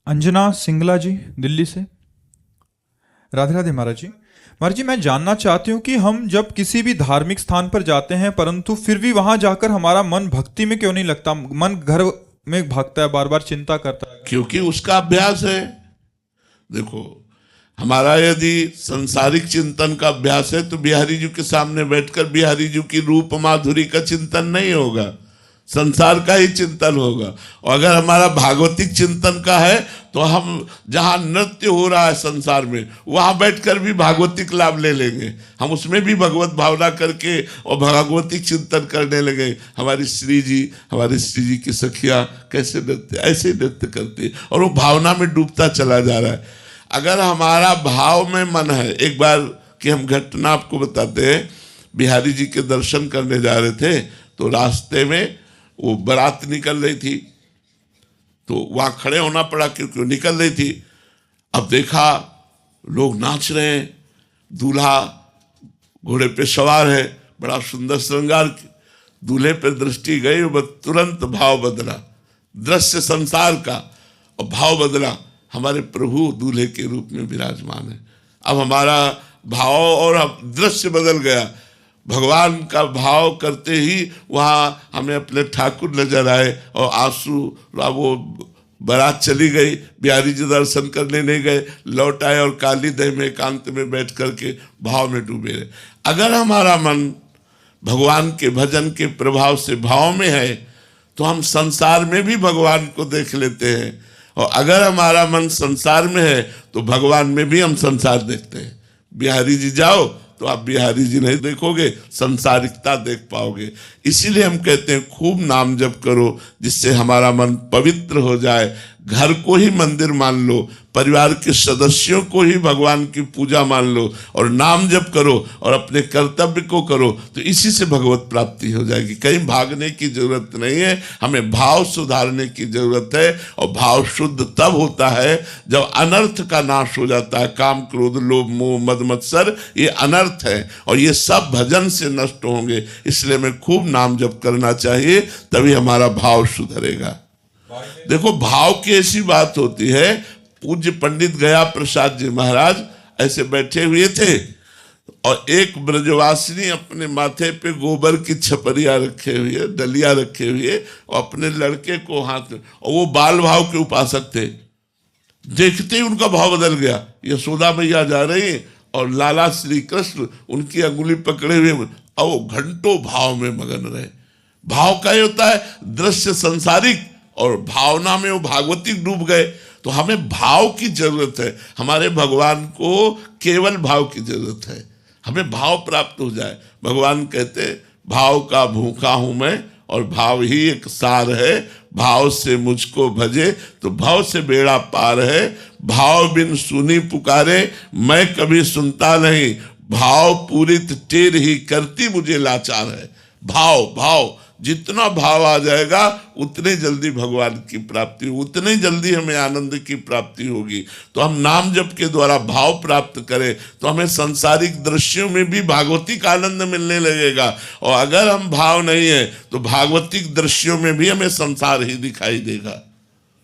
अंजना सिंगला जी, दिल्ली से। राधे राधे महाराज जी। महाराज जी, मैं जानना चाहती हूँ कि हम जब किसी भी धार्मिक स्थान पर जाते हैं परंतु फिर भी वहां जाकर हमारा मन भक्ति में क्यों नहीं लगता? मन घर में भागता है, बार बार चिंता करता है। क्योंकि उसका अभ्यास है। देखो, हमारा यदि सांसारिक चिंतन का अभ्यास है तो बिहारी जी के सामने बैठकर बिहारी जी की रूप माधुरी का चिंतन नहीं होगा, संसार का ही चिंतन होगा। और अगर हमारा भागवतिक चिंतन का है तो हम जहां नृत्य हो रहा है संसार में वहां बैठकर भी भागवतिक लाभ ले लेंगे। हम उसमें भी भगवत भावना करके और भागवतिक चिंतन करने लगे। हमारी श्री जी की सखियां कैसे नृत्य, ऐसे नृत्य करती और वो भावना में डूबता चला जा रहा है। अगर हमारा भाव में मन है, एक बार की हम घटना आपको बताते हैं। बिहारी जी के दर्शन करने जा रहे थे तो रास्ते में वो बारात निकल रही थी तो वहां खड़े होना पड़ा क्योंकि वो निकल रही थी। अब देखा लोग नाच रहे हैं, दूल्हा घोड़े पे सवार है, बड़ा सुंदर श्रृंगार। दूल्हे पे दृष्टि गई और तुरंत भाव बदला, दृश्य संसार का, और भाव बदला। हमारे प्रभु दूल्हे के रूप में विराजमान है। अब हमारा भाव और दृश्य बदल गया। भगवान का भाव करते ही वहाँ हमें अपने ठाकुर नजर आए और आंसू, वो बारात चली गई। बिहारी जी दर्शन करने नहीं गए, लौट आए और काली दह में एकांत में बैठ करके भाव में डूबे रहे। अगर हमारा मन भगवान के भजन के प्रभाव से भाव में है तो हम संसार में भी भगवान को देख लेते हैं, और अगर हमारा मन संसार में है तो भगवान में भी हम संसार देखते हैं। बिहारी जी जाओ तो आप बिहारी जी नहीं देखोगे, संसारिकता देख पाओगे। इसीलिए हम कहते हैं खूब नाम जप करो जिससे हमारा मन पवित्र हो जाए। घर को ही मंदिर मान लो, परिवार के सदस्यों को ही भगवान की पूजा मान लो, और नाम जप करो और अपने कर्तव्य को करो, तो इसी से भगवत प्राप्ति हो जाएगी। कहीं भागने की जरूरत नहीं है, हमें भाव सुधारने की जरूरत है। और भाव शुद्ध तब होता है जब अनर्थ का नाश हो जाता है। काम, क्रोध, लोभ, मोह, मद, मत्सर, ये अनर्थ है और ये सब भजन से नष्ट होंगे। इसलिए हमें खूब नाम जप करना चाहिए, तभी हमारा भाव सुधरेगा। देखो, भाव की ऐसी बात होती है। पूज्य पंडित गया प्रसाद जी महाराज ऐसे बैठे हुए थे और एक ब्रजवासिनी अपने माथे पे गोबर की छपरिया रखे हुए, डलिया रखे हुए, और अपने लड़के को हाथ में, और वो बाल भाव के उपासक थे। देखते ही उनका भाव बदल गया। यशोदा मैया जा रही और लाला श्री कृष्ण उनकी अंगुली पकड़े हुए, और वो घंटों भाव में मगन रहे। भाव का ही होता है दृश्य संसारिक, और भावना में वो भागवतिक डूब गए। तो हमें भाव की जरूरत है। हमारे भगवान को केवल भाव की जरूरत है, हमें भाव प्राप्त हो जाए। भगवान कहते भाव का भूखा हूं मैं और भाव ही एक सार है। भाव से मुझको भजे तो भाव से बेड़ा पार है। भाव बिन सुनी पुकारे मैं कभी सुनता नहीं। भाव पूरित टेर ही करती मुझे लाचार है। भाव भाव जितना भाव आ जाएगा उतने जल्दी भगवान की प्राप्ति, उतने जल्दी हमें आनंद की प्राप्ति होगी। तो हम नाम जप के द्वारा भाव प्राप्त करें तो हमें सांसारिक दृश्यों में भी भागवतिक आनंद मिलने लगेगा, और अगर हम भाव नहीं है तो भागवतिक दृश्यों में भी हमें संसार ही दिखाई देगा।